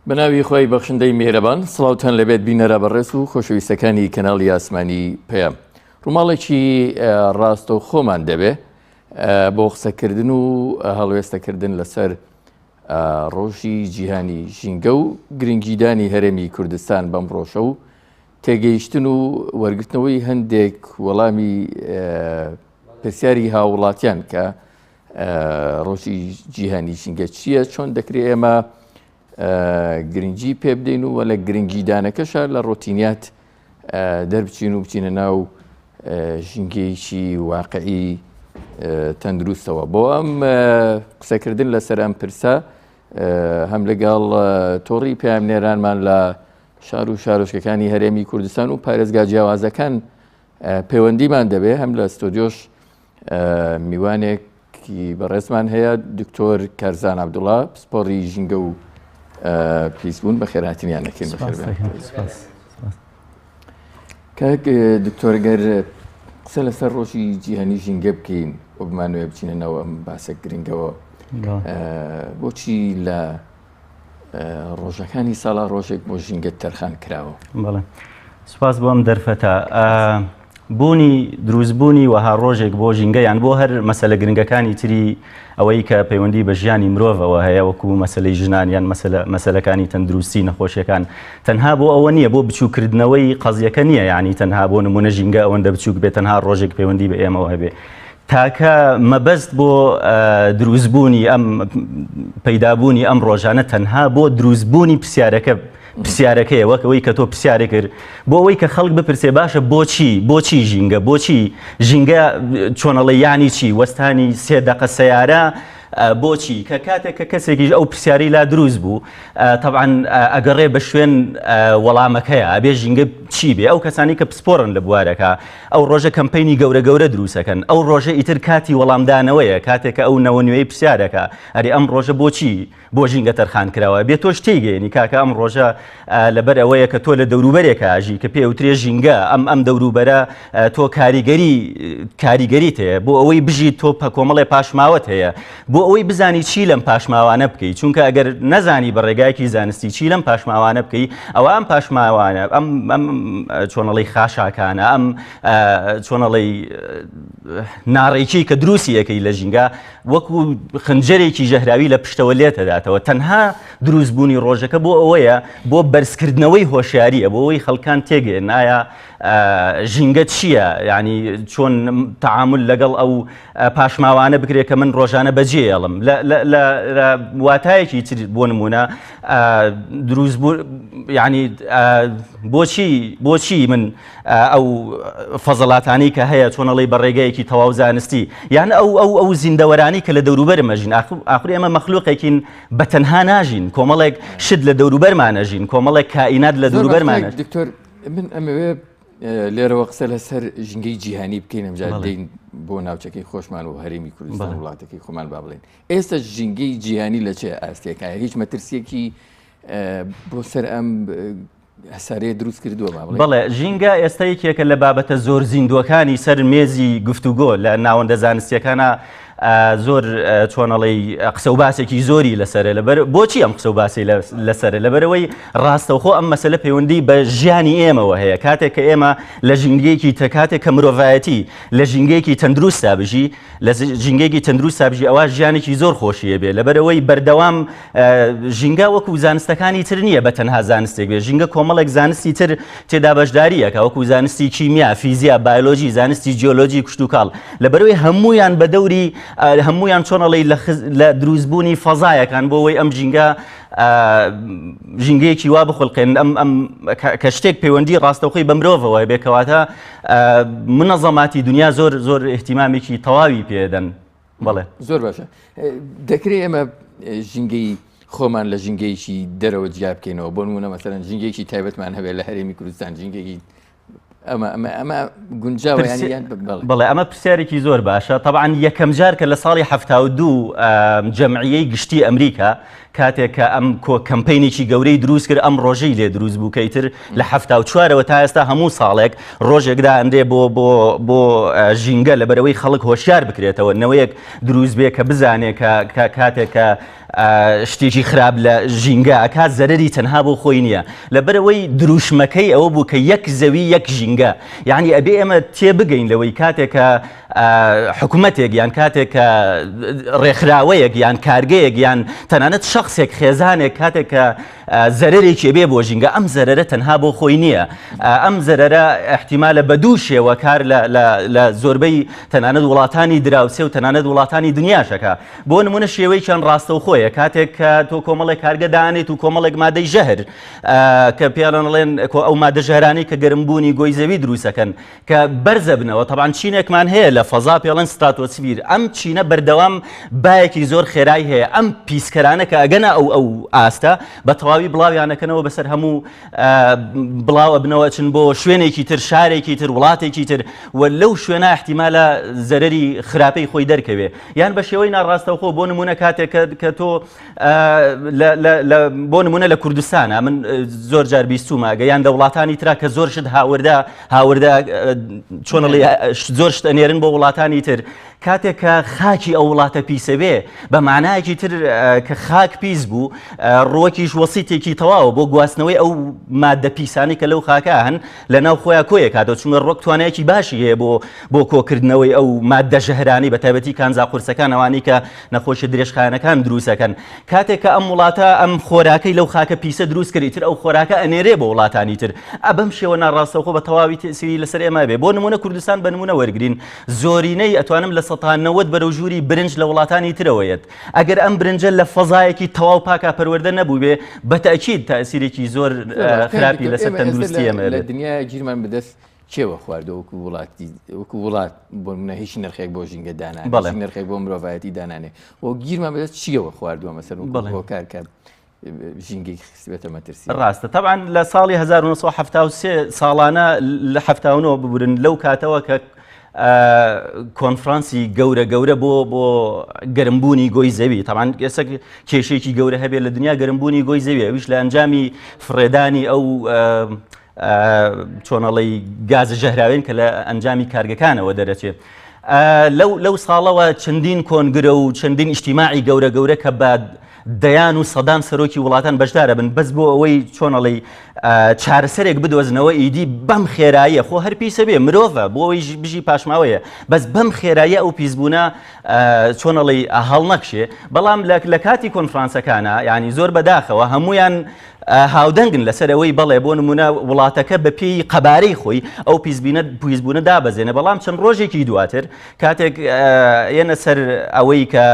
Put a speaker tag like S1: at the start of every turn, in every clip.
S1: بەناوی خۆی بەخشندەی میهرەبان سڵاوتان لەبێت بینەرە بەڕێز و خۆشەویستەکانی کەناڵی ئاسمانی پێم. ڕووماڵێکی ڕاستە و خۆمان دەبێ بۆ قسەکردن و هەڵوێستەکردن لەسەر ڕۆژی جیهانی ژینگە و گرنگیدانی هەرێمی کوردستان بەم ڕۆژە و تێگەیشتن و وەرگرتنەوەی هەندێک وەڵامی پرسیاری هاوڵاتیان کە ڕۆژی جیهانی ژینگە چییە، چۆن دەکرێت ئێمە گرنگی پێ بدەین و لە گرنگیدانەکەشە لە ڕۆتینیات دەربچین و بچینە ناو ژینگەیەکی واقعی تەندروستەوە. بۆ ئەم قسەکردن لەسەر ئەم پرسە هەم لەگەڵ تۆڕی پامنێرانمان لە شار و شارۆچکەکانی هەرێمی کوردستان و پارێزگا جیاوازەکان پەیوەندیمان دەبێ، هەم لە ستۆدیۆش میوانێکی بەڕێزمان هەیە، دکتۆر کارزان عەبدوڵڵا، پسپۆڕی ژینگە و پیسبوون بە خێرهاتنیان نەکەین. کاک دکتۆر گەر قسە لەسەر ڕۆژی جیهانی ژینگە بکەین و بمانوێ بچینە ناو ئەم باسە گرنگەوە، بۆچی لە ڕۆژەکانی ساڵا ڕۆژێک بۆ ژینگە تەرخان کراوە؟
S2: بەڵێ سوپاس بۆ ئەم دەرفەتە. بوونی دروستبوونی وەها ڕۆژێک بۆ ژینگەیان بۆ هەر مەسەلە گرنگەکانی تری ئەوەی کە پەیوەندی بە ژیانی مرۆڤەوە هەیە، وەکو مەسەلەی ژنانیان مەسەلەکانی تەندروستی نەخۆشیەکان، تەنها بۆ ئەوە نییە، بۆ بچووکردنەوەی قەزیەکە نییە، یعنی تەنها بۆ نمونە ژینگە ئەوەندە بچووک بێت تەنها ڕۆژێک پەیوەندی بە ئێمەوە هەبێ، تاکە مەبەست بۆ دروستبوونی ئەم پەیدابوونی ئەم ڕۆژانە تەنها بۆ دروستبوونی پرسیارەکەیە، وەکەوەی کە تۆ پرسیارێک کرد بۆ ئەوەی کە خەڵک بپرسێ باشە بۆچی ژینگە، بۆچی ژینگە چۆنەڵی یانی چی، وەستانی 3 دقە سەیارە بۆچی، کە کاتێک کە کەسێکی ئەو پرسیاری لا دروست بوو تەبعاً ئەگەڕێ بە شوێن وەڵامەکەیە ئەبێ ژینگە چی بێ. ئەو کەسانی کە پسپۆڕن لە بوارەکە ئەو ڕۆژە کەمپەینی گەورە دروستەکەن، ئەو ڕۆژە ئیتر کاتی وەڵامدانەوەیە، کاتێک کە ئەو نەوەنوێی پرسیارەکە ئەری ئەم ڕۆژە بۆچی بۆ ژینگە تەرخان کراوە، بێت تۆ شتێی گەێنی کاکە ئەم ڕۆژە لەبەر ئەوەیە کە تۆ لە دەوروبەرێکە ئاژی کە پێوترێ ژینگە ئەم دەوروبەرە تۆ کاریگەریت هەیە بۆ ئەوەی بژیت، تۆ کۆمەڵێ پاشماوت هەیە بۆ ئەوەی بزانی چی لەم پاشماوانە بکەیت، چونکە ئەگەر نەزانی بە ڕێگایەکی زانستی چی لەم پاشماوانە بکەیت، ئەوە ئەم پاشماوانە ئەم چۆنەڵی خاشاکانە ئەم چۆنەڵی ناڕێکی کە دروستی یەکەی لە ژینگە وەکو خنجەرێکی ژەهراوی لە پشتەوە لێتەداتەوە. تەنها دروستبوونی ڕۆژەکە بۆ ئەوەیە، بۆ بەرزکردنەوەی هۆشیاریە، بۆ ئەوەی خەڵکان تێگەێن ئایا ژینگە چییە، ینی چۆن تەعامل لەگەڵ ئەو پاشماوانە بکرێت کە من ڕۆژانە بەجێڵم لە واتایەکی تر بۆ نمونە دروستبوو، ینی بۆچی من ئەو فەزەڵاتانی کە هەیە چۆنەڵی بە ڕێگەیەکی تەواو زانستی، یان ئەو زیندەوەرانی کە لە دەوروبەرمەژین، ئاخری ئەمە مەخلوقێکین بە تەنها ناژین، کۆمەڵێک شت لە دەوروبەرمانەژین، کۆمەڵێک کائینات لە دەوروبەرمانە.
S1: دکتۆر من ئەمەوێ لێرەوە قسە لەسەر ژینگەی جیهانی بکەین، ئەمجار دەین بۆ ناوچەکەی خۆشمان و هەرێمی کوردستان وڵاتەکەی خۆمان با بڵێن. ئێستا ژینگەی جیهانی لە چه ئاستێکایە؟ هیچ مەترسیەکی بۆ سەر ئەم هەسارەیە دروست کردووە؟
S2: بەڵێ ژینگە ئێستا یەکێکە لە بابەتە زۆر زیندوەکانی سەر مێزی گفتوگۆ لە ناوەندە زانستیەکانە، زۆر چۆنەڵی قسە و باسێکی زۆری لەسەرە. بۆچی ئەم قسە و باسی لەسەرە؟ لەبەرەوەی ڕاستەوخۆ ئەم مەسەلە پەیوەندی بە ژیانی ئێمەوە هەیە، کاتێک کە ئێمە لە ژینگەیەکی کاتێک کە مرۆڤایەتی لە ژینگەیەکی تەندروستا بژی، لە ژینگەیەکی تەندروستا بژی، ئەوە ژیانێکی زۆر خۆشیە بێ، لەبەرەوەی بەردەوام ژینگە وەکو زانستەکانی تر نییە بە تەنها زانستێک بێ، ژینگە کۆمەڵێک زانستی تر تێدا بەشداریەکە، وەکو زانستی کیمیا، فیزیا، بایۆلۆژی، زانستی جیۆلۆژی کشتوکاڵ، لەبەرەوەی هەموویان بە دەوری هەمویان چۆنەڵی لە دروستبوونی فەزایەکان بۆ ئەوەی ئەم ژینگەیەکی وا بخڵقێن، کە شتێک پەیوەندی ڕاستەوخۆی بە مرۆڤەوە بێکەواتە منەظەماتی دنیا زۆر احتیمامێکی تەواوی پێدەن. بەڵێ
S1: زۆر باشە. دەکرێت ئێمە ژینگەی خۆمان لە ژینگەیەکی دەرەوە جیا بکەینەوە، بۆ نمونە مەسەڵەن ژینگەیەکی تایبەتمان هەبێت لە هەرێمی کوردستان، ژینگەیەکی ئەمە گونجاوە؟
S2: بەڵێ ئەمە پرسیارێکی زۆر باشە. طبعاً یەکەم جار کە لە ساڵی 72 جەمعیەی گشتی ئەمریکا کاتێک کە ئەم کەمپینێکی گەورەی دروست کرد ئەم ڕۆژەی لێ دروست بوو کەیتر لە 1970 تا ئێستا هەموو ساڵێک ڕۆژێکدا ئەندێ بۆ ژینگە لەبەرەوەی خەڵک هۆشیار بکرێتەوە نەوەیەک دروست بێ کە بزانێت کە کاتێک کە شتێکی خراپ لە ژینگە ئەکات زەرری تەنها بۆ خۆی نییە لەبەرەوەی دروشمەکەی ئەوە بوو کە یەک زەوی یەک ژینگە یعنی ئەبێ ئێمە تێبگەین لەوەی کاتێک کە حکوومەتێک یان کاتێک کە ڕێکخراوەیەک یان کارگەیەک یان تەنانەت شخصێک خێزانێک کاتێک کە زەرێکی بێ بۆ ژینگە ئەم زەرەرە تەنها بۆ خۆی نییە ئەم زەرەرە احتیمالە بە دوو شێوە کار لە زۆربەی تەنانەت وڵاتانی دراوسێ و تەنانەت وڵاتانی دنیاشەکە بۆ نمونە شێوەیەکیان ڕاستەوخۆیە کاتێک کە تۆ کۆمەڵێک کارگە دانێت و کۆمەڵێک مادەی ژەهر کە پیاڵێن ئەو مادە ژەهرانەی کە گەرمبوونی گۆی زەوی دروستەکەن کە بەرزە بنەوە تەبان چینێکمان هەیە لە فەزا پێڵێن ستراتۆسفیر ئەم چینە بەردەوام باەکی زۆر خێرای هەیە ئەم پیسکەرانە کە ئەگەنە ئەو ئاستە بە تەواوی بڵاویانەکەنەوە بەسەر هەموو بڵاو ئەبنەوە چن بۆ شوێنێکی تر شارێکی تر وڵاتێکی تر و لەو شوێنە احتیمالە زەرەری خراپەی خۆی دەرکەوێ یان بە شێوەی ناڕاستەوخۆ بۆ نمونە کاتێک کە تۆ بۆ نمونە لە کوردستانە من زۆر جار بیستومە گەیان لە وڵاتانی ترا کە زۆر شت هاوردە چۆنڵی زۆر شت ئەنێرن بۆ وڵاتانی تر کاتێک کە خاکی ئەو وڵاتە پیسە بێ بە معنایەکی تر کە خاک پیس بوو ڕۆکیش وەسیتێکی تەواوە بۆ گواستنەوەی ئەو مادە پیسانی کە لەو خاکە هەن لە ناو خۆیان کۆیە کاتەوە چونکە ڕۆک توانایەکی باشی هەیە بۆ کۆکردنەوەی ئەو مادە ژەهرانی بە تایبەتی کانزا قورسەکان ئەوانی کە نەخۆشیە درێژخایەنەکان دروستەکەن کاتێک کە ئەم وڵاتە ئەم خۆراکەی لەو خاکە پیسە دروست کردیتر ئەو خۆراکە ئەنێرێ بە وڵاتانی تر بەم شێوە ناڕاستەوخۆ بە تەواوی تەسیری لەسەر ئێمە بێ بۆ نمونە کوردستان بە نمونە وەرگرین زۆرینەی ئەتوانم لە 90 بەرەو ژووری برنج لە وڵاتانی ترەوەیەت ئەگەر ئەم برنجە لە فەزایەکی تەواو پاکە پەروەردە نەبوو بێ بە تەئکید تەسیرێکی زۆر خراپی لەسەر تەندروستی ئێمە
S1: لە دنیای گیرمان بەدەست چێوە خواردەوە وەکو وڵات بۆ منە هیچ نرخێک بۆ ژینگە دانانێ نرخێک بۆ مرۆڤایەتی دانانێ بۆ گیرمان بەدەست چیەوە خواردووە مەسەر بۆ کارکە ژینگەی خستبێتە مەترسی
S2: ڕاستە طبعا لە ساڵی 1973 ساڵانە لە 79 ببورن لەو کاتەوە کە کۆنفرانسی گەورە بۆ گەرمبوونی گۆی زەوی تاوان ئێستا کێشێکی گەورە هەبێت لە دنیا گەرمبوونی گۆی زەوی ئەویش لە ئەنجامی فرێدانی ئەو چۆنەڵی گازە ژەهراوین کە لە ئەنجامی کارگەکانەوە دەرەچێت لەو ساڵەوە چەندین کۆنگرە و چەندین ئیجتیماعی گەورە کە بە دەیان و سەدان سەرۆکی وڵاتان بەشدارە بن بەس بۆ ئەوەی چۆنەڵی چارەسەرێک بدۆزنەوە ئیدی بەم خێراییە خۆ هەر پیسە بێ مرۆڤە بۆ ئەوەی بژی پاشماوەیە بەس بەم خێراییە ئەو پیسبوونە چۆنەڵی هەڵ نەکشێ بەڵام لە کاتی کۆنفرانسەکانە یعنی زۆر بەداخەوە هەمویان هاودەنگن لەسەر ئەوەی بەڵێ بۆ نمونە وڵاتەکە بە پێی قەبارەی خۆی ئەو پیسبوونە دابەزێنە بەڵام چەند ڕۆژێکی دواتر کاتێک ئێنە سەر ئەوەی کە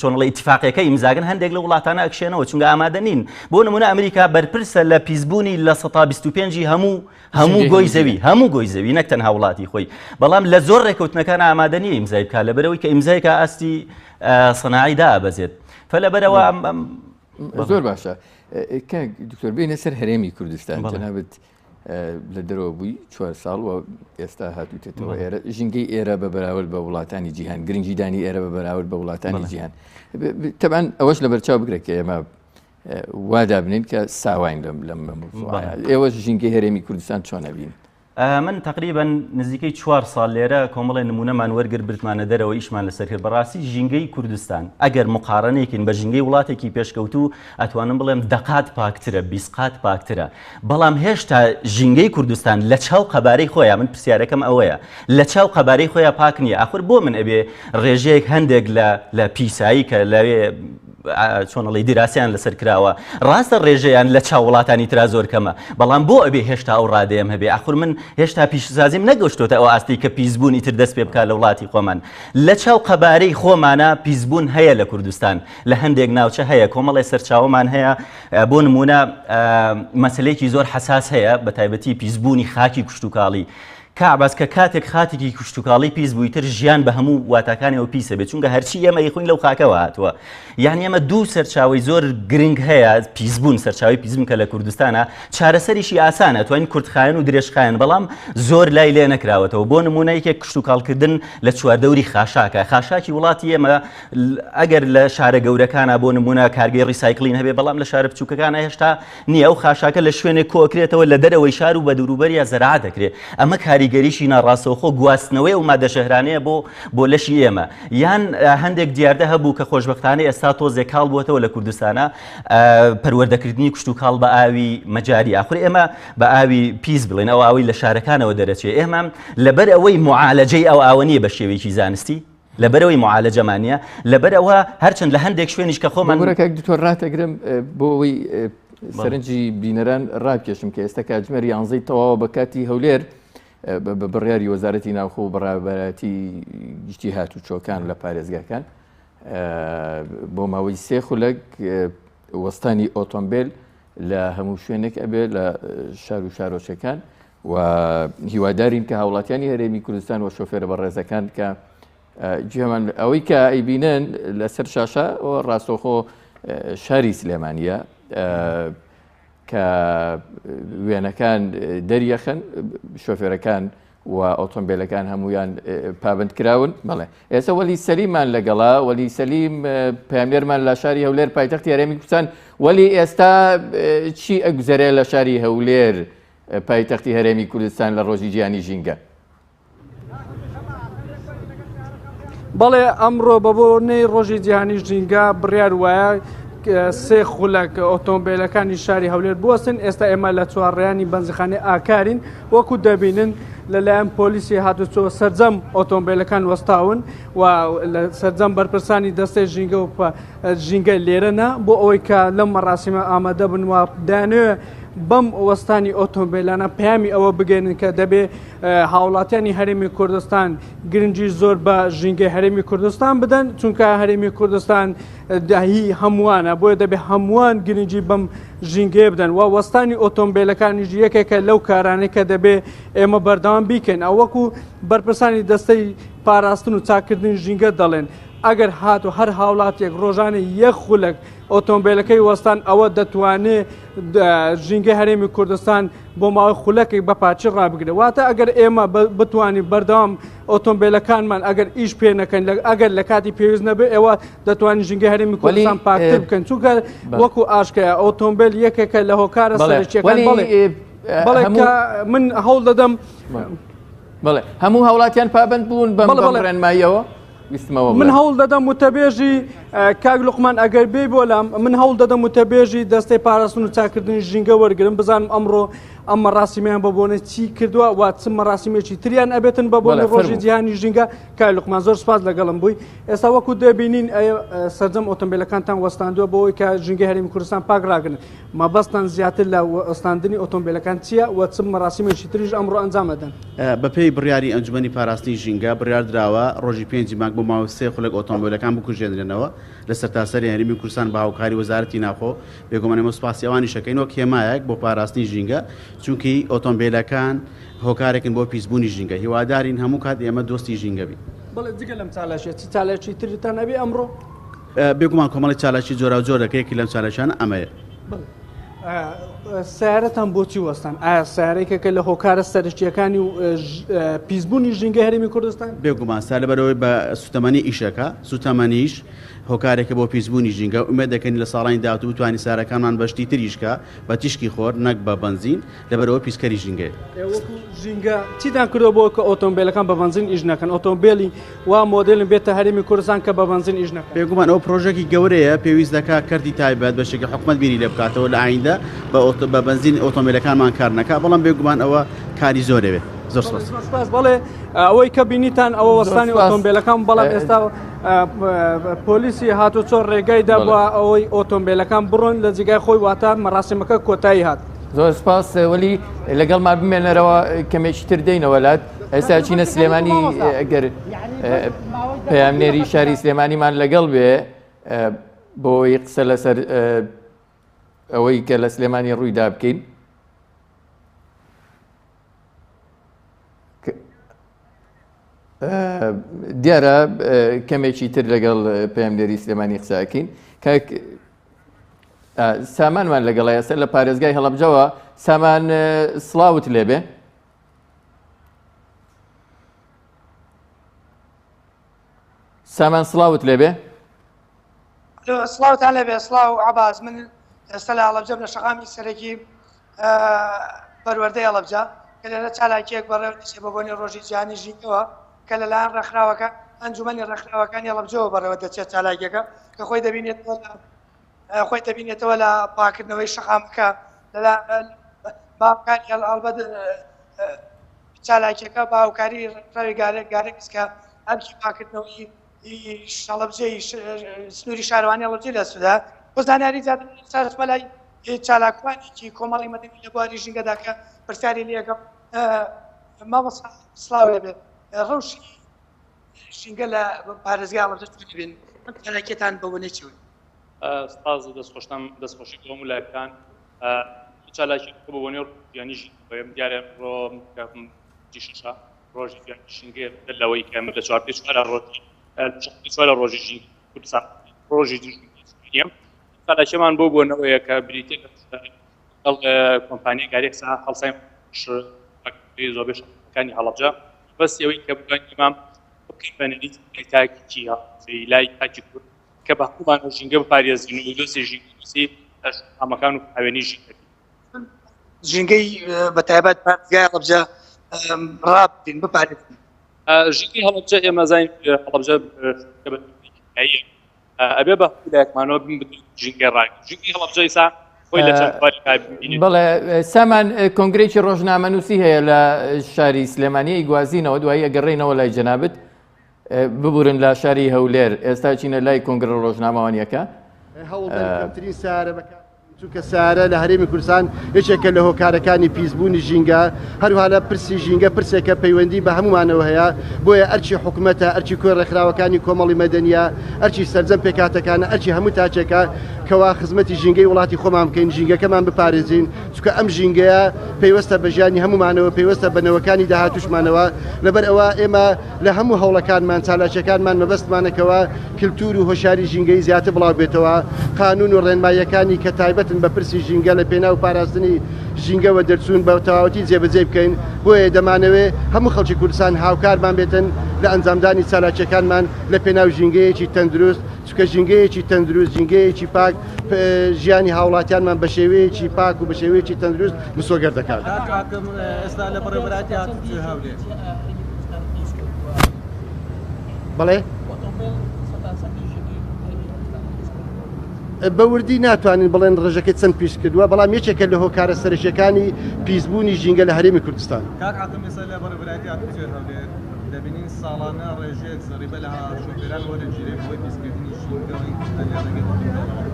S2: چۆنڵی ئیتفاقیەکە ئیمزاگن هەندێک لە وڵاتانە ئەکشێنەوە چونکە ئامادە نین بۆ نمونە ئەمریکا بەرپرسە لە پیسبوونی لە 125 هەموو گۆی زەوی نەک تەنها وڵاتی خۆی بەڵام لە زۆر ڕێکەوتنەکان ئامادە نیە ئیمزای بکات لەبەرەوەی کە ئیمزایکە ئاستی سەناعی دابەزێت فلەبەرەوە
S1: زۆر باشە دکتۆر بێنە سەر هەرێمی کوردستان تەنابەت لە دەرەوە بووی 4 ساڵ و ئێستا هاتووتێتەوە ئێرە ژینگەی ئێرە بە بەراورد بە وڵاتانی جیهان گرنگیدانی ئێرە بە بەراورد بە وڵاتانی جیهان تەبان ئەوەش لە بەرچاو بگرێت کە ئێمە وادا بنین کە ساواین لەم ئێوە ژینگەی هەرێمی کوردستان چۆنە بین
S2: من تقریبا نزیکەی 4 ساڵ لێرە کۆمەڵی نمونەمان وەرگر برتمانە دەرەوە ئیشمان لەسەر کرد بەڕاستی ژینگەی کوردستان ئەگەر مقارنەیەکین بە ژینگەی وڵاتێکی پێشکەوتوو ئەتوانم بڵێم دەقات پاکترە 20 قات پاکترە بەڵام هێشتا ژینگەی کوردستان لە چاو قەبارەی خۆیان من پرسیارەکەم ئەوەیە لە چاو قەبارەی خۆیان پاک نییە ئاخر بۆ من ئەبێ ڕێژەیەک هەندێک لە پیسایی کە لەوێ چۆنەڵی دیراسیان لەسەر کراوە ڕاستە ڕێژەیان لە چاو وڵاتانی ترا زۆر کەمە بەڵام بۆ ئەبێ هێشتا ئەو ڕادەیەم هەبێ ئاخر من هێشتا پیشسازیم نەگەشتۆتە ئەو ئاستی کە پیسبوونی تر دەست پێ بکات لە وڵاتی خۆمان لە چاو قەبارەی خۆمانە پیسبوون هەیە لە کوردستان لە هەندێک ناوچە هەیە کۆمەڵی سەرچاوەمان هەیە بۆ نمونە مەسلەیەکی زۆر حساس هەیە بە تایبەتی پیسبوونی خاکی کوشت و کاڵی کاباس کە کاتێک خاتێکی کوشتتوکاڵی پیس بوویتر ژیان بە هەموو واتاکانەوە پیسە بێت چونکە هەرچی ئێمە یخوین لەو خاکەوە هاتووە یعنی ئەمە دوو سەرچاوی زۆر گرنگ هەیە پیسبوون سەرچاوی پیسم کە لە کوردستانە چارەسەریشی ئاسانە توانین کورتخایەن و درێژخایەن بەڵام زۆر لای لێ نەکراوەتەوە بۆ نمونەیەکێک کشتتوکاڵکردن لە چواردەوری خاشاکە خاشاکی وڵاتی ئێمە ئەگەر لە شارە گەورەکانە بۆ نمونە کارگەی ڕیسایکلین هەبێ بەڵام لە شارە بچووکەکانە هێشتا نییە و خاشاکە لە شوێنێک کۆکرێتەوە لە دەرەوەی شار و بە دووروبەریە زەراعە دەکرێت ئەمە کاریگەریشی ناڕاستەوخۆ گواستنەوەی و مادە شەهرانەیە بۆ لەشی ئێمە یان هەندێک دیاردە هەبوو کە خۆشبەختانە ئێستا تۆزێک کاڵ بووەتەوە لە کوردستانە پەروەردەکردنی کوشتتوکاڵ بە ئاوی مەجاری ئاخر ئێمە بە ئاوی پیس بڵێن ئەو ئاوی لە شارەکانەوە دەرەچێت ئێمە لەبەر ئەوەی معالەجەی ئەو ئاوەنیە بە شێوەیەکی زانستی لەبەرەوەی معالەجەمانە لەبەرەوە هەرچەند لە هەندێک شوێنیش کە خۆمان
S1: گورەکە دکتۆر ڕاتەگرم بۆەوەی سەرنجی بینەران ڕابکێشم کە ئێستا کاتژمێر 11 تەواوە بە کاتی هەولێر بە بڕیاری وەزارەتی ناوخۆ و بەڕێوەبەرەتی گشتی هاتوچۆکان لە پارێزگاکان بۆ ماوەی 3 خولەک وەستانی ئۆتۆمبیل لە هەموو شوێنێک ئەبێ لە شار و شارۆچەکان و هیوادارین کە هاوڵاتیانی هەرێمی کوردستان و شۆفێرە بەڕێزەکان کە جێمان ئەوەی کە ئەیبینن لەسەر شاشە ڕاستەوخۆ شاری سلێمانیە کە وێنەکان دەریەخن شۆفێرەکان و ئۆتۆمبیلەکان هەمویان پابند کراون بەڵێ ئێستا وەلی سەلیمان لەگەڵا وەلی سەلیم پامێرمان لە شاری هەولێر پایتەختی هەرێمی کوردستان وەلی ئێستا چی ئەگوزارێ لە شاری هەولێر پایتەختی هەرێمی کوردستان لە ڕۆژی گیانی ژینگە
S3: بەڵێ ئەمڕۆ بە بۆنەی ڕۆژی جیهانی ژینگە بڕیار وایە 3 خولەک ئۆتۆمبیلەکانی شاری هەولێر بوەستن ئێستا ئێمە لە چوارڕێیانی بەنزخانەی ئاکارین وەکو دەبینن لەلایەن پۆلیسی هاتوچۆ سەرجەم ئۆتۆمبیلەکان وەستاون و سەرجەم بەرپرسانی دەستەی ژینگە و ژینگە لێرەنا بۆ ئەوەی کە لەم مەراسیمە ئامادە بن و دانوێ بەم وەستانی ئۆتۆمبیلانە پامی ئەوە بگەێنن کە دەبێ هاوڵاتیانی هەرێمی کوردستان گرنگی زۆر بە ژینگەی هەرێمی کوردستان بدەن چونکە هەرێمی کوردستان داهی هەمووانە بۆیە دەبێ هەمووان گرنگی بەم ژینگەیە بدەن و وەستانی ئۆتۆمبیلەکانیش یەکێکە لەو کارانەی کە دەبێ ئێمە بەردەوام بیکەن ئەو وەکو بەرپرسانی دەستەی پاراستن و چاکردن ژینگە دەڵێن ئەگەر هات و هەر هاوڵاتێک ڕۆژانە 1 خولەک ئۆتۆمبیلەکەی وەستان ئەوە دەتوانێت ژینگەی هەرێمی کوردستان بۆ ماوەی خولەکێک بە پاچی ڕابگرێت واتە ئەگەر ئێمە بتوانین بەردەوام ئۆتۆمبیلەکانمان ئەگەر ئیش پێ نەکەن ئەگەر لە کاتی پێویست نەبێ ئێوە دەتوانین ژینگەی هەرێمی کوردستان پاکتر بکەن چونکە وەکو ئاشکەیە ئۆتۆمبیل یەکێکە لە هۆکارە سەرچیەکان بەڵێ من هەوڵ دەدەم
S1: بڵێ هەموو هاوڵاتیان پابند بوون بەم ڕێنماییەوە
S3: من هەوڵ دەدەم وتەبێژی کاک لوقمان ئەگەر بێ بۆ لام من هەوڵ دەدەم وتەبێژی دەستەی پاراستن و چاکردنی ژینگە وەرگرم بزانم ئەمڕۆ ئەم مەراسیمیان بە بۆنە چی کردووە وا چ مەراسیمێکی تریان ئەبێتن بە بۆنە ڕۆژی جیهانی ژینگە کاک لوقمان زۆر سپاس لەگەڵم بووی ئێستا وەکو دەبینین سەرجەم ئۆتۆمبیلەکانتان وەستاندووە بۆەوەی کە ژینگەی هەرێمی کوردستان پاک ڕاگرن مەبەستان زیاتر لە وەستاندنی ئۆتۆمبیلەکان چییە و چ مەراسیمێکی تریش ئەمڕۆ ئەنجامەدەن
S4: بەپێی بڕیاری ئەنجومەنی پاراستنی ژینگە بڕیار درراوە ڕۆژی 5 مانگ بۆ ماوەی 3 خولەک ئۆتۆمبیلەکان بکوژێنرێنەوە لە سەرتاسەری هەرێمی کوردستان بە هاوکاری وەزارەتی ناوخۆ بێگومانەوە سوپاسی ئەوانی شەکەین وەک هێمایەک بۆ پاراستنی ژینگە چونکی ئۆتۆمبیلەکان هۆکارێکن بۆ پیسبوونی ژینگە هیوادارین هەموو کات ئێمە دۆستی ژینگە بین
S3: بەڵێ جگە لەم چالاشێ چ چالێکی تریتان نەبێ ئەمڕۆ
S4: بێگومان کۆمەڵی چالاکی جۆرا جۆر دەکەیەکی لەم چالەشانە ئەمەیە
S3: سیارەتان بۆچی وەستان ئایا سیارێکەکە لە هۆکارە سەرچیەکانی و پیسبوونی ژینگە هەرێمی کوردستان
S4: بێگومان سا لەبەرەوەی بە سوتەمەنی ئیشەکە سوتەمەنیش هۆکارێکە بۆ پیسبوونی ژینگە ئومێد دەکەین لە ساڵانی داهاتوو بتوانانی سارەکانمان بەشتی تریشکە بە تیشکی خۆر نەک بە بنزین لەبەرەوە پیسکەری ژینگە
S3: ژینگە چیتان کردەوە بۆ کە ئۆتۆمبیلەکان بە بنزین ئیش نەکەن ئۆتۆمبیلی وا مۆدلن بێتە هەرێمی کوردستان کە بە بنزین ئیش نەکەن
S4: بێگومان ئەو پرۆژێکی گەورەیە پێویست دەکات کردی تایبەت بەشێکی حکومەت بینی لێ بکاتەوە لە ئایندە بە بنزین ئۆتۆمبیلەکانمان کار نەکات بەڵام بێگومان ئەوە کاری زۆرەوێ زۆر
S3: سپاس بەڵێ ئەوەی کە بینیتان ئەوە وەستانی ئۆتۆمبیلەکان بەڵام ئێستا پۆلیسی هاتوچۆ ڕێگایدا بووە ئەوەی ئۆتۆمبیلەکان بڕۆن لە جێگای خۆی واتە مەراسیمەکە کۆتایی هات
S1: زۆر سپاس وەلی لەگەڵ ما بمێنەرەوە کەمێکی تر دەینەوەلات ئێستا چینە سلێمانی ئەگەر پەیامنێری شاری سلێمانیمان لەگەڵ بێ بۆی قسە لەسەر ئەوەی کە لە سلێمانی ڕوویدا بکەین دیارە کەمێکی تر لەگەڵ پەیامبەری سلێمانی قساکەین کاک سامانمان لەگەڵ ئێستا لە پارێزگای هەڵەبجەوە سامان سڵاوت لێبێ سامان سڵاوت لێبێ
S5: سڵاوتان لەبێ سڵاو عەباس من ئێستا لە هەڵەبجەم لە شەقامی سەرەکی پەروەردەی هەڵەبجە کە لێرە چالاکیەک بەڕێوە دەچێت بە بۆنی ڕۆژی جیهانی ژینگەوە کە لەلایەن ڕێکخراوەکە ئەنجومەنی ڕێکخراوەکانی هەڵەبجەوە بەڕێوە دەچێت چالاکیەکە کە خۆی دەبینێتەوە لە پاکردنەوەی شەقامەکە باوکاری هەڵبەت چالاکیەکە باوکاری ڕێکخراوی گارێکسکە ئەمکی پاکردنەوەی هەڵەبجەی سنووری شارەوانی هەڵەبجە لە سوودا بۆ زانیاری زیاتر بەلای چالاکوانێکی کۆمەڵی مەدەنی لە بواری ژینگەدا کە پرسیاری لێەکەم مامۆستا سڵاو لەبێت ڕەوشی ژینگە لە پارێزگای هەڵەبجە ببین چالاکیەتان بەوەنێ چی
S6: سپاس دەستخۆشتم دەستخۆشی بۆ مولایەکان چالاکی بۆ بۆنێ ژیانی ژینگەوەم دیارە ڕۆ جیششە ڕۆژی ژینگە لەوەی کە من لە 4 پێ 4 ڕۆژی ژینگ کوردستان ڕۆژی ژینگەم چالاکیمان بۆ بۆنەوەیە کە بریتێک کۆمپانیای گارێکسا هەڵسای زۆر بێشەکانی هەڵەبجە بەس ئەوەی کە بگەین بکەین بەنەریت تاکیە لای تاکی کورد کە بە هەموومان ژینگە بپارێزین و دۆسی ژینگەسی ئامەکان و هاوێنی
S5: ژینگەی بەتایبەت پارێزگای هەڵەبجە ڕابین بپارێزین
S6: ژینگەی هەڵەبجە ئێمە زانین هەڵەبجە ئەبێ بە لایەکمانەوە بین بدەین ژینگەی ڕاک ژینگەی هەڵەبجە ئێستا خۆی لە چەند باری
S1: بەڵێ سامان کۆنگرێکی ڕۆژنامەنووسی هەیە لە شاری سلێمانی گوازینەوە دوایی ئەگەڕێینەوە لای جەنابەت ببورن لە شاری هەولێر ئێستا چینە لای کۆنگرە ڕۆژنامەوانیەکە
S7: هەوڵدەرکەمترین سارە بەکار چونکە سارە لە هەرێمی کوردستان یەکێکە لە هۆکارەکانی پیسبوونی ژینگە هەروها لە پرسی ژینگە پرسێکە پەیوەندی بە هەمومانەوە هەیە بۆیە ئەرچی حکوومەتە ئەرچی کۆی ڕێکخراوەکانی کۆمەڵی مەدەنیە ئەرچی سەرجەم پێکاتەکانە ئەرچی هەموو تاچێکە کەوا خزمەتی ژینگەی وڵاتی خۆمان بکەین ژینگەکەمان بپارێزین چونکە ئەم ژینگەیە پێوەستە بە ژیانی هەمومانەوە پێوەستە بەنەوەکانی داهاتوشمانەوە لەبەر ئەوە ئێمە لە هەموو هەوڵەکانمان چالاکیەکانمان مەبەستمانەکەوە کللتور و هۆشاری ژینگەی زیاتر بڵاو بێتەوە قانون و ڕێنماییەکانی کە تایبەتن بە پرسی ژینگە لە پێناو پاراستنی ژینگەوە دەرچوون بە تەواوەتی جێبەجێ بکەین بۆیە دەمانەوێ هەموو خەڵکی کوردستان هاوکارمان بێتن لە ئەنجامدانی چالاکیەکانمان لە پێناو ژینگەیەکی تەندروست چونکە ژینگەیەکی تەندروست ژینگەیەکی پاک ژیانی هاوڵاتیانمان بە شێوەیەکی پاک و بە شێوەیەکی تەندروست مسۆگەر دەکات.
S8: ئێستا لە بەڕێوەبەراتی هاتووە هەولێر
S7: بەڵێ بەوردی ناتوانین بڵێن ڕێژەکەی چەند پیش کردووە بەڵام یەکێکە لە هۆکارە سەرشیەکانی پیسبوونی ژینگە لە هەرێمی کوردستان.
S8: کاک حاکم ئێستا لە بەڕێوەبەراتی هاتووە هەولێر دەبینین ساڵانە ڕێژەیەک زەریبە لە شۆفێران وەرەگیرێکەوەی پیسکردنی ژینگەوەی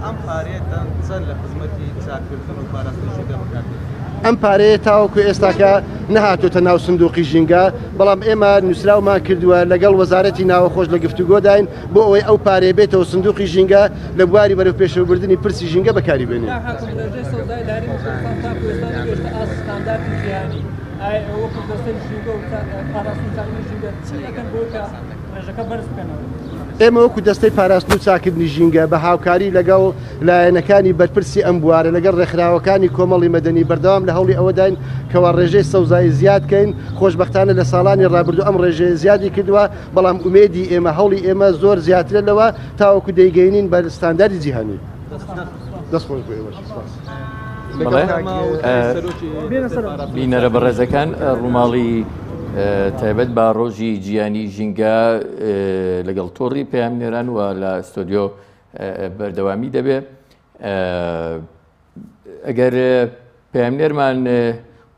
S8: ئەم پارەیەتان چەند لە خزمەتی چاکردن و پاراستنی ژینگە بەکاردێت.
S7: ئەم پارەیە تاوەکو ئێستاکە نەهاتۆتە ناو سندوقی ژینگە بەڵام ئێمە نووسراومان کردووە لەگەڵ وەزارەتی ناوەخۆش لە گفتوگۆداین بۆ ئەوەی ئەو پارەیە بێتەوە سندوقی ژینگە لە بواری بەرەو پێشەوەبردننی پرسی ژینگە بەکاری بێنێ. ئێمە وەکو دەستەی پاراستن و چاکردنی ژینگە بە هاوکاری لەگەڵ لایەنەکانی بەرپرسی ئەم بوارە لەگەڵ ڕێکخراوەکانی کۆمەڵی مەدەنی بەردەوام لە هەوڵی ئەوەداین کەوا ڕێژەی سەوزایی زیادکەین خۆشبەختانە لە ساڵانی ڕابردوو ئەم ڕێژەیە زیادی کردووە بەڵام ئومێدی ئێمە هەوڵی ئێمە زۆر زیاترە لەوە تاوەکو دەیگەینین بە ستانداردی جیهانی. دەستخۆش بۆ ئێوە سپاس.
S1: بینەرە بەڕێزەکان ڕووماڵی تایبەت بە ڕۆژی جیهانی ژینگە لەگەڵ تۆڕی پەیامنێران و لە ئستۆدیۆ بەردەوامی دەبێت ئەگەر پەیامنێرمان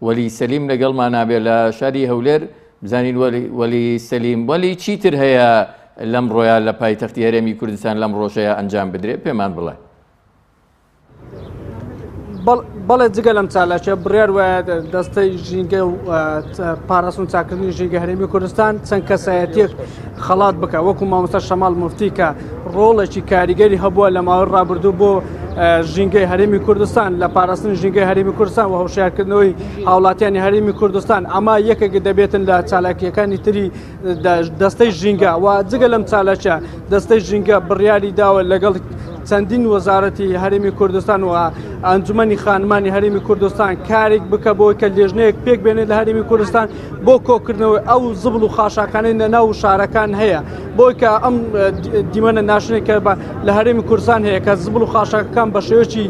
S1: وەلی سەلیم لەگەڵمان نابێت لە شاری هەولێر بزانین وەلی سەلیم وەلی چیتر هەیە لەم ڕۆیان لە پایتەختی هەرێمی کوردستان لەم ڕۆژەیە ئەنجام بدرێت پێمان بڵێ.
S3: بەڵێ جگە لەم چالاکیە بڕیار وایە دەستەی ژینگە و پاراستن و چاکردنی ژینگە هەرێمی کوردستان چەند کەسایەتیەک خەڵات بکە وەکو مامۆستا شەماڵ موفتی کە ڕۆڵێکی کاریگەری هەبووە لە ماوەی ڕابردوو بۆ ژینگەی هەرێمی کوردستان لە پاراستنی ژینگەی هەرێمی کوردستان و هەوشارکردنەوەی هاوڵاتیانی هەرێمی کوردستان ئەمە یەکێک دەبێتن لە چالاکیەکانی تری دەستەی ژینگە و جگە لەم چالەچە دەستەی ژینگە بڕیاری داوە لەگەڵ چەندین وەزارەتی هەرێمی کوردستان و ئەنجومەنی خانمانی هەرێمی کوردستان کارێک بکە بۆی کە لێژنەیەک پێک بێنێت لە هەرێمی کوردستان بۆ کۆکردنەوەی ئەو زبڵ و خاشاکانەی لەناو شارەکان هەیە بۆی کە ئەم دیمەنە ناشرین کە لە هەرێمی کوردستان هەیە کە زبڵ و خاشاکەکان بە شێوەیەکی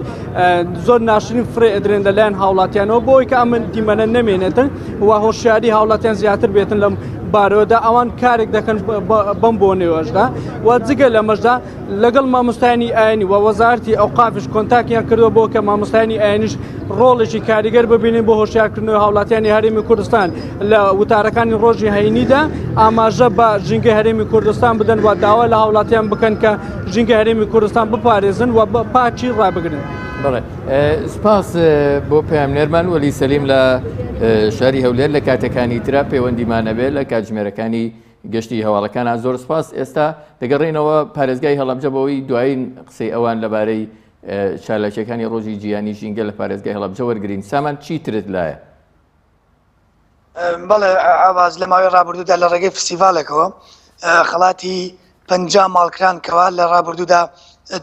S3: زۆر ناشرین فرێ ئەدرێن لەلایەن هاوڵاتیانەوە بۆی کە ئەمە دیمەنە نەمێنێتن و هۆشیاری هاوڵاتیان زیاتر بێتن لەم بارەوەدا ئەوان کارێک دەکەن بەم بۆ نێوەشدا و جگە لەمەشدا لەگەڵ مامۆستایانی ئاینی و وەزارەتی ئەوقافش کۆنتاکیان کردووە بۆ کە مامۆستایانی ئاینیش ڕۆڵێکی کاریگەر ببینین بۆ هۆشیارکردنەوەی هاوڵاتیانی هەرێمی کوردستان لە وتارەکانی ڕۆژی هەینیدا ئاماژە بە ژینگەی هەرێمی کوردستان بدەن و داوا لە هاوڵاتیان بکەن کە ژینگەی هەرێمی کوردستان بپارێزن و پاچی ڕابگرن.
S1: بەڵێ سپاس بۆ پەیامنێرمان وەلی سەلیم لە شاری هەولێر لە کاتەکانی ترا پەیوەندیمانە بێت لە کاتژمێرەکانی گەشتی هەواڵەکان زۆر سپاس. ئێستا دەگەڕێنەوە پارێزگای هەڵەبجە بەوەی دوایین قسەی ئەوان لەبارەی چالاکیەکانی ڕۆژی جیهانی ژینگە لە پارێزگای هەڵەبجە وەرگرین. سامان چی ترت لایە؟
S5: بەڵێ ئاواز لە ماوەی ڕابردوودا لە ڕێگەی فستیڤالێکەوە خەڵاتی 50 ماڵکران کەوا لە ڕابردوودا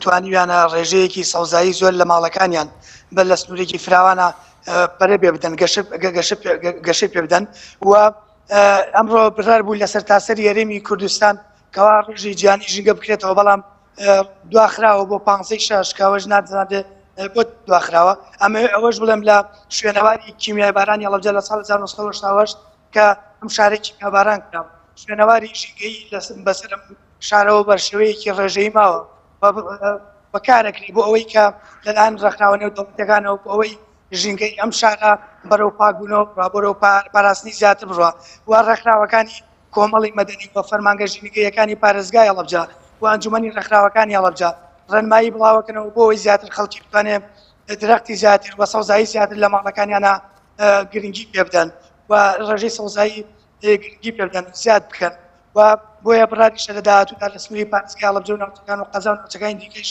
S5: توانیویانە ڕێژەیەکی سەوزایی زۆر لە ماڵەکانیان بە لە سنوورێکی فراوانە پەرە پێ بدەن گەشەی پێ بدەن و ئەمڕۆ بڕار بوو لەسەر تاسەری هەرێمی کوردستان کەوا ڕۆژی جیهانی ژینگە بکرێتەوە بەڵام دواخراوە بۆ 15 کاوەژ نادزانێت بۆ دواخراوە. ئەمە ئەوەش بڵێم لە شوێنەواری کیمیای بارانی هەڵەبجە لە ساڵ 1970 کە ئەم شارێکی کاباران کرا شوێنەواری ژینگەی بەسەر شارەوە بەرشێوەیەکی ڕێژەی ماوە بەکارەکری بۆ ئەوەی کە لەلایەن ڕێکخراوە دەوڵەتەکانەوە بۆ ئەوەی ژینگەی ئەم شارە بەرەو پاکبوونەوە ڕابەرەوە پاراستنی زیاتر بڕوە و ڕێکخراوەکانی کۆمەڵی مەدەنی بە فەرمانگە ژینگەیەکانی پارێزگای هەڵەبجە و ئەنجومەنی ڕێکخراوەکانی هەڵەبجە ڕێنمایی بڵاوەکەنەوە بۆ ئەوەی زیاتر خەڵکی بتوانێت درەختی زیاتر و سەوزایی زیاتر لە ماڵەکانیانە گرنگی پێ بدەن و ڕێژەی سەوزایی گرنگی پێ بدەن زیاد بکەن و بۆیە بڕادیشە لە داهاتوودا لە سنووری پارێزگای هەڵەبجە و ناوچەکان و قەزا و ناوچەکانی دیکەش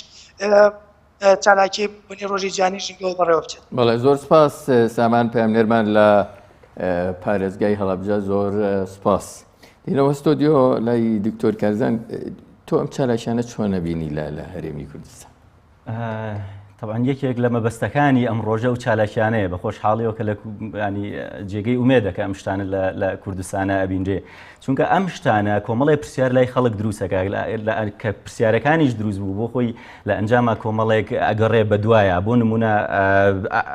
S5: چالاکی بۆنی ڕۆژی جیهانی ژینگەوە بەڕێوە بچێت.
S1: بەڵێ زۆر سپاس سامان پەیامنێرمان لە پارێزگای هەڵەبجە زۆر سپاس. دینەوە ستۆدیۆ لای دکتۆر کارزان تۆ ئەم چالاکیانە چۆن نەبینی لە هەرێمی کوردستان؟
S2: طبعا یەکێک لە مەبەستەکانی ئەم ڕۆژە و چالاکیانەیە بە خۆشحاڵیەوە کە لە جێگەی ئومێدەکە ئەم شتانە لە کوردستانە ئەبینجێ چونکە ئەم شتانە کۆمەڵی پرسیار لای خەڵک دروستەکە کە پرسیارەکانیش دروست بوو بۆ خۆی لە ئەنجامە کۆمەڵێک ئەگەڕێ بە دوایە بۆ نمونە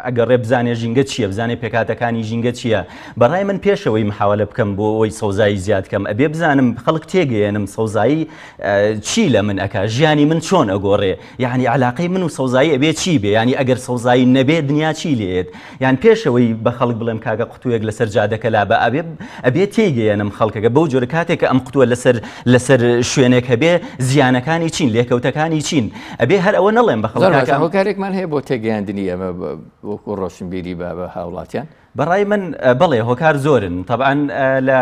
S2: ئەگەڕێ بزانێ ژینگە چییە بزانێ پێکاتەکانی ژینگە چییە. بەڕای من پێشەوەی محاولە بکەم بۆ ئەوی سەوزایی زیاد کەم ئەبێ بزانم خەڵک تێگەێنم سەوزایی چی لە من ئەکا ژیانی من چۆن ئەگۆڕێ یعنی علاقەی من و سەوزایی ئەبێ چی بێ ینی ئەگەر سەوزایی نەبێ دنیا چی لێت یان پێشەوەی بە خەڵک بڵێم کاگە قوتوویەک لەسەر جادەکە لا بە ئەبێ تێگەێنم خەڵکەکە بەو جۆرە کاتێک کە ئەم قوتووە لەسەر شوێنێک هەبێ زیانەکانی چین لێکەوتەکانی چین ئەبێ هەر ئەوە نەڵێم بە خەڵک
S1: هۆکارێکمان هەیە بۆ تێگەیاندنی ئەمە وەکو ڕۆشنبیری بە هاوڵاتیان.
S2: بەڕای من بەڵێ هۆکار زۆرن طبعاً لە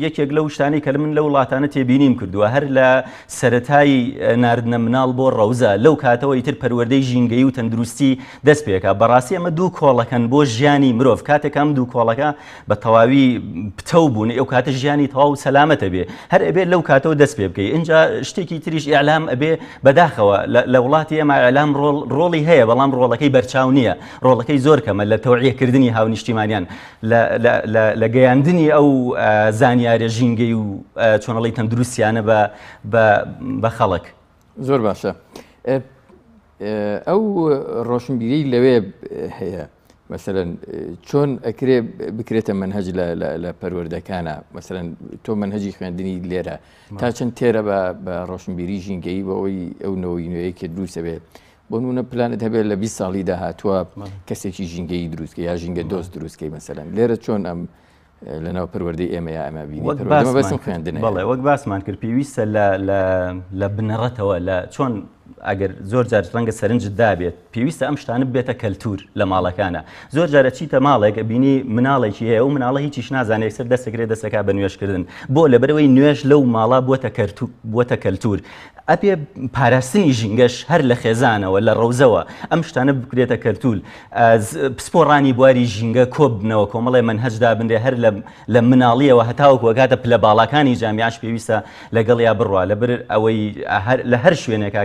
S2: یەکێک لەو شتانی کە من لە وڵاتانە تێبینیم کردووە هەر لە سەرەتایی ناردنە مناڵ بۆ ڕەوزە لەو کاتەوە ئیتر پەروەردەی ژینگەی و تەندروستی دەست پێکە. بەڕاستی ئەمە دوو کۆڵەکەن بۆ ژیانی مرۆڤ کاتێک ئەم دوو کۆڵەکە بە تەواوی پتەو بوون ئەو کاتە ژیانی تەواو سەلامەتە بێ هەر ئەبێ لەو کاتەوە دەست پێ بکەی. اینجا شتێکی تریش ئیعلام ئەبێ بەداخەوە لە وڵاتی ئێمە ئیعلام ڕۆڵی هەیە بەڵام ڕۆڵەکەی بەرچاو نییە ڕۆڵەکەی زۆر کەمە لە تەوعیەکردنی هاونیشتیمانیان لە گەیاندنی ئەو زانیارە ژینگەی و چۆنەڵی تەندروستیانە بە خەڵک.
S1: زۆر باشە. ئەو ڕۆشنبیری لەوێ هەیە مثلەن چۆن ئەکرێ بکرێتە منهەج لە پەروەردەکانە مثلەن تۆ منهەجی خوێندنی لێرە تا چەند تێرە بە ڕۆشنبیری ژینگەی بە ئەوی ئەو نەوەی نوێیەکە دروستە بێت بۆ نمونە پلانت هەبێت لە 20 ساڵی داهاتووە کەسێکی ژینگەی دروستکە یا ژینگە دۆست دروستکەی مەسەلەن لێرە چۆن ئەم لەناو پەروەردەی ئێمە یا ئەمە بینی بەسم خوێندنە.
S2: بەڵێ وەک باسمان کرد پێویستە لە بنەڕەتەوە لە چۆن ئەگەر زۆر جار ڕەنگە سەرنجت دابێت پێویستە ئەم شتانە بێتە کەلتور لە ماڵەکانە زۆر جارە چیتە ماڵێک بینی مناڵێکی هەیە و مناڵە هیچیش نازانێت سەر دەستەکرێت دەستەکە بە نوێشکردن بۆ لەبەرەوەی نوێش لەو ماڵە بووەتە کەلتور ئەپێ پاراستنی ژینگەش هەر لە خێزانەوە لە ڕەوزەوە ئەم شتانە بکرێتە کەلتور پسپۆڕانی بواری ژینگە کۆبنەوە کۆمەڵێ منهەجدا بندێ هەر لە مناڵیەوە هەتاوەکو وەگاتە پلە باڵەکانی جامیعش پێویستە لەگەڵیا بڕوا لەبەر ئەوەی لە هەر شوێنێکە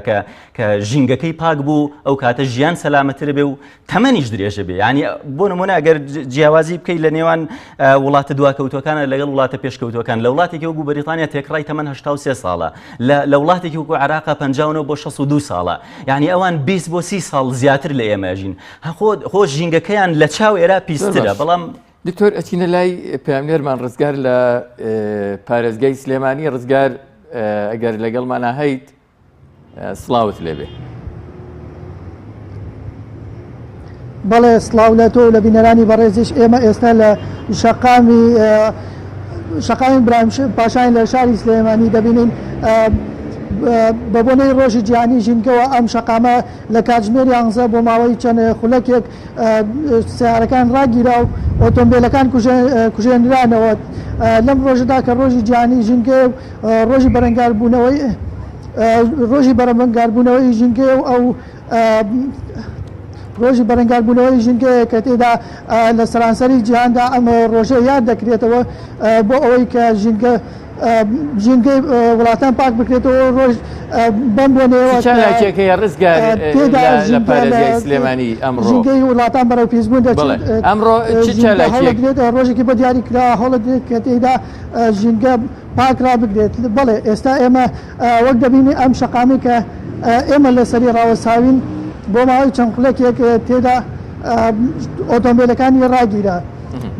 S2: کە ژینگەکەی پاک بوو ئەو کاتە ژیان سەلامەتر بێ و تەمەنیش درێژە بێ ینی بۆ نمونە ئەگەر جیاوازی بکەیت لە نێوان وڵاتە دواکەوتەکانە لەگەڵ وڵاتە پێشکەوتەکان لە وڵاتێکی وەکو بەریتانیا تێکڕای تەمەن 83 ساڵە لە وڵاتێکی وەکو عێراق 59 بۆ 62 ساڵە یعنی ئەوان 20 بۆ 30 ساڵ زیاتر لە ئێمەژین خۆ ژینگەکەیان لە چاو ئێرا پیسترە بەڵام
S1: دکتۆر ئەچینە لای پامێرمان ڕزگار لە پارێزگای سلێمانی ڕزگار ئەگەر لەگەڵمانە هەیت سڵاوت لێبێ
S9: بەڵێ سڵاو لە تۆ لە بینەرانی بەڕێزیش ئێمە ئێستا لە شەقامی برایم پاشای لە شاری سلێمانی دەبینین بە بۆنەی ڕۆژی جیهانی ژینگەوە ئەم شەقامە لە کاتژمێری 11 بۆ ماوەی چەند خولەکێک سیارەکان ڕاگیرا و ئۆتۆمبیلەکان کوژێنرانەوە لەم ڕۆژەدا کە ڕۆژی جیهانی ژینگە و ڕۆژی بەرەنگاربوونەوەی ژینگە و ئەو ڕۆژی بەرەنگاربوونەوەی ژینگەیە کە تێدا لە سەرانسەری جیهاندا ئەم ڕۆژە یاد دەکرێتەوە بۆ ئەوەی کە ژینگەی وڵاتان پاک بکرێتەوە ڕۆژ بەم بۆنەوە
S1: چالاکێکەیە ڕزگار لە پارێزگای سلێمانی ئەمڕۆ
S9: ژینگەی وڵاتان بەرەو پیسبوون
S1: ئەمڕۆ
S9: دەچێت ڕۆژێکی بە دیاری کرا هەوڵە دێت کە تێدا ژینگە پاکرا بگرێت بەڵێ ئێستا ئێمە وەک دەبینی ئەم شەقامی کە ئێمە لەسەری ڕاوەساوین بۆ ماوەی چەند خولەکێک تێدا ئۆتۆمبیلەکانی ڕاگیرا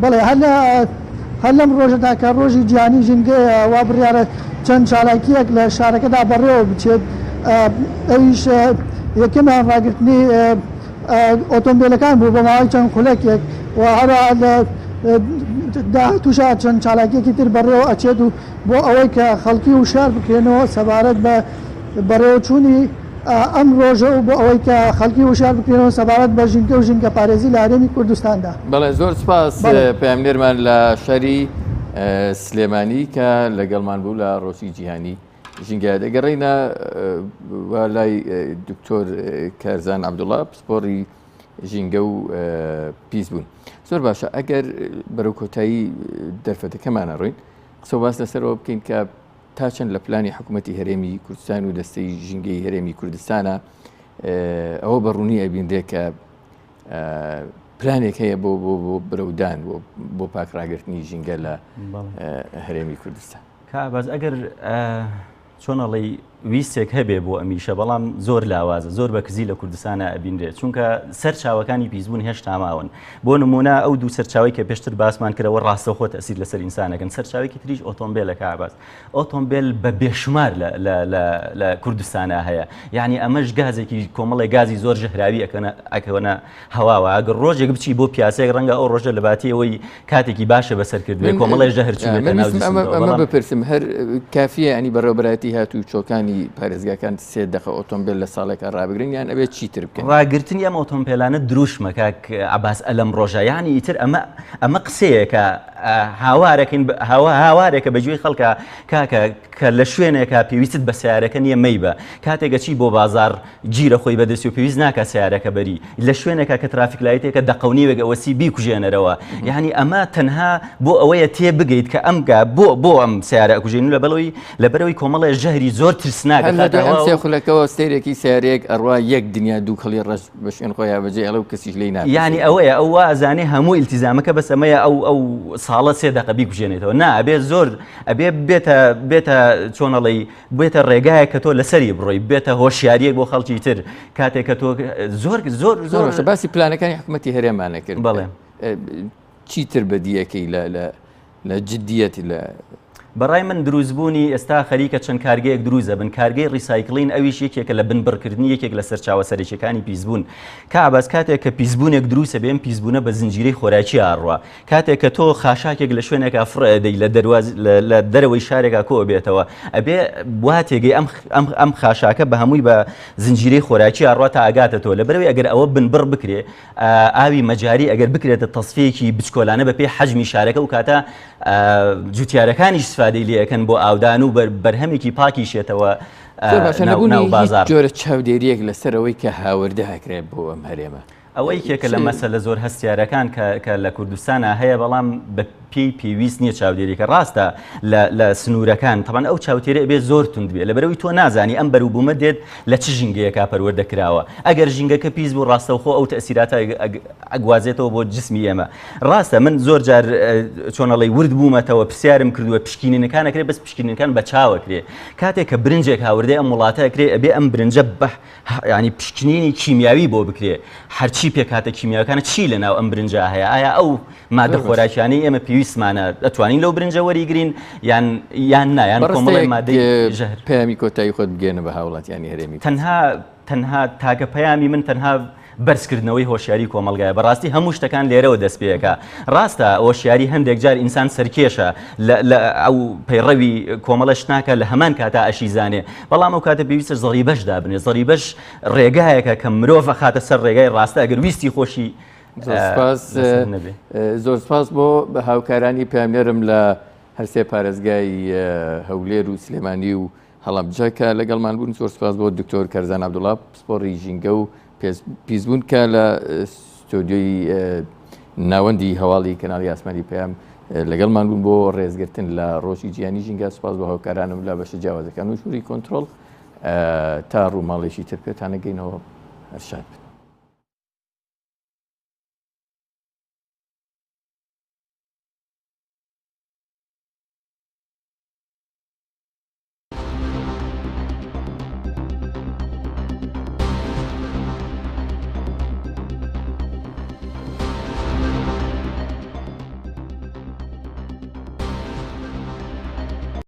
S9: بەڵێ هەر لەم ڕۆژەدا کە ڕۆژی جیهانی ژینگەیە وا بڕیارە چەند چالاکیەک لە شارەکەدا بەڕێوە بچێت ئەویش یەکەمیان ڕاگررتنی ئۆتۆمبیلەکان بوو بە ماوەی چەند خولەکێک و هەرا تووشا چەند چالاکیەکی تر بەڕێوە ئەچێت و بۆ ئەوەی کە خەڵکی و شار بکرێنەوە سەبارەت بە بەڕێوەچوونی ئەم ڕۆژە و بۆ ئەوەی کە خەڵکی وشار بکرێنەوە سەبارەت بە ژینگە و ژینگە پارێزی لە هەرێمی کوردستاندا
S1: بەڵێ زۆر سپاس پامێرمان لە شاری سلێمانی کە لەگەڵمان بوو لە ڕۆژی جیهانی ژینگە دەگەڕێنە لای دکتۆر کارزان عەبدوڵڵا پسپۆڕی ژینگە و پیسبوون زۆر باشە ئەگەر بەرەو کۆتایی دەرفەتەکەمانە ڕووین قسە باس لەسەرەوە بکەین کە تا چەند لە پلانی حکوومەتی هەرێمی کوردستان و دەستەی ژینگەی هەرێمی کوردستانە ئەوە بەڕوونی ئەبیندێ کە پلانێک هەیە بۆ برەودان بۆ پاکڕاگررتنی ژینگە لە هەرێمی کوردستان
S2: کاباز ئەگەر چۆنەڵی ویستێک هەبێ بۆ ئەمیشە بەڵام زۆر لاوازە زۆر بە کزی لە کوردستانە ئەبیندرێت چونکە سەرچاوەکانی پیسبوون هێشتا ماون بۆ نمونە ئەو دوو سەرچاوی کە پێشتر باسمان کردەوە ڕاستەخۆ تەسیر لەسەر ئینسانەکەن سەرچاوێکی تریش ئۆتۆمبیلە کاباز ئۆتۆمبیل بە بێشمار لە کوردستانە هەیە یعنی ئەمەش گازێکی کۆمەڵی گازی زۆر ژەهراوی ئەکەونە هەواوە ئەگەر ڕۆژێک بچی بۆ پیاسەیەک ڕەنگە ئەو ڕۆژە لە باتی ئەوەی کاتێکی باشە بەسەر کردوێ کۆمەڵی ژەهر چوێتە ناو
S1: ئەمە بپرسم هەر کافیە ئەنی بەڕێوەبەتی هاتوو چۆکانی پارێزگاکان 3 دقە ئۆتۆمبیل لە ساڵێکە ڕابگرن یان ئەبێت چیتر بکەن
S2: ڕاگررتنی ئەم ئۆتۆمبیلانە دروشمە کاک عەباس ئەلەم ڕۆژە یانی ئیتر ئەمە قسەیەکە هاوارێکە بەگوێی خەڵکە کاکە کە لە شوێنێکە پێویستت بە سیارەکە نییە مەیبە کاتێکە چی بۆ بازار گیرە خۆی بەدەستی و پێویست ناکە سیارەکە بەری لە شوێنێکە کە ترافیک لایتێکە دەقەونیوێک ئەوەسی بیکوژێنەرەوە یعنی ئەمە تەنها بۆ ئەوەیە تێ بگەیت کە ئەمگا بۆ ئەم سیارە ئەکوژێن لە بەرەوەی کۆمەڵی ژەهری زۆر ترسناکە
S1: خولەکەەوە سەیرێکی سیارێک ئەڕوا یەک دنیا دوو خەڵی ڕەش بە شوێن خۆیان بەجێ ئەڵە و کەسیش لی نابێت
S2: یعنی ئەوەیە ئەو ئازانێ هەموو ئیلتیزامەکە بەسەمەیە ئەو ساڵە 3 دقە بیکوژێنێتەوە نا ئەبێ زۆر ئەبێ بێتە چۆنەڵی بێتە ڕێگایە کە تۆ لەسەری بڕۆی بێتە هۆشیاریەک بۆ خەڵکی تر کاتێک کە تۆ زۆر
S1: باسی پلانەکانی حکوومەتی هەرێمانە کرد
S2: بەڵێ
S1: چیتر بەدیەکەی لە جددیەتی لە
S2: بەڕای من دروستبوونی ئێستا خەریکە چەند کارگەیەک دروزە بن کارگەی ڕیسایکلین ئەویش یەکێکە لە بنبڕکردنی یەکێک لە سەرچاوە سەرەکیەکانی پیسبوون کە ئاباس کاتێک کە پیسبوونێک دروسە بێن پیسبوونە بە زنجیرەی خۆراکی ئاڕوە کاتێک کە تۆ خاشاکێک لە شوێنێکا فڕدەی لە دەرەوەی شارێکا کۆ بێتەوە ئەبێ وا تێگەی ئەم خاشاکە بە هەمووی بە زنجیرەی خۆراکی ئاڕوە تا ئاگاتە تۆ لەبەرەوەی ئەگەر ئەوە بنبڕ بکرێ ئاوی مەجاری ئەگەر بکرێتە تەسفەیەکی بچکۆلانە بە پێی حەجمی شارەکە و کاتە جوتیارەکانیش سفادەی لێەکەن بۆ ئاودان و بەرهەمێکی پاکیشێتەوە ناو بازار
S1: جۆرە چاودێریەک لەسەرەوەی کە هاوردە هەکرێت بۆ ئەم هەرێمە
S2: ئەوەی کێکە لە مەسەلە زۆر هەستیارەکان کە لە کوردستانە هەیە بەڵام بە پێویست نییە چاودێریکە ڕاستە لە سنوورەکان تەمان ئەو چاوتێرە بێ زۆر تونند بێ لەبەرەوەی تۆ نازانی ئەم بەروبوومە دێت لە چ ژینگەیەکا پەروەردەکراوە ئەگەر ژینگەکە پیس بوو ڕاستەوخۆ ئەو تەسیراتە ئەگوازێتەوە بۆ جسمی ئێمە ڕاستە من زۆر جار چۆنەڵی ورد بوومەتەوە پرسیارم کردووە پشکینەکانەکرێ بەس پشکینەکان بە چاوەکرێ کاتێک کە برنجێک هاوردەی ئەم وڵاتەکرێ ئەبێ ئەم برنجە بە ینی پشکنینی کیمیاوی بۆ بکرێ هەرچی پێکاتە کیمیاوەکانە چی لە ناو ئەم برنجە هەیە ئایا ئەو مادە خۆراکیانەی ئێمە پێویستمانە دەتوانین لەو برنجە وەریگرین یان نایان کۆمەڵی مادەی ژەهر
S1: پەیامی کۆتایی خۆت بگەێنە بە هاوڵاتیانی هەرێمی
S2: تەنها تاکە پەیامی من تەنها بەرزکردنەوەی هۆشیاری کۆمەلگایە بەڕاستی هەموو شتەکان لێرەوە دەست پێەکە ڕاستە هۆشیاری هەندێک جار ئینسان سەرکێشە لە ئەو پەیڕەوی کۆمەڵەش ناکە لە هەمان کاتا ئەشیزانێ بەڵام ئەو کاتە پێویستە زەڕی بەشدا بنێ زەڕی بەش ڕێگایەکە کە مرۆڤ خاتە سەر ڕێگای ڕاستە ئەگەر ویستی خۆشی
S1: زۆر سپاس بۆ بە هاوکارانی پامێرم لە هەرسێ پارێزگای هەولێر و سلێمانی و هەڵەبجەکە لەگەڵمان بوون زۆر سپاس بۆ دکتۆر کەرزان عەبدوڵڵا سپۆڕی ژینگە و پیسبوون کە لە ستۆدیۆی ناوەندی هەواڵی کەناڵی ئاسمانی پەیام لەگەڵمان بوون بۆ ڕێزگرتن لە ڕۆژی جیهانی ژینگە سپاس بۆ هاوکارانم لە بەشە جیاوازەکان و ژووری کۆنتترۆل تا ڕووماڵێکی تر پێتانەگەینەوە هەرشاد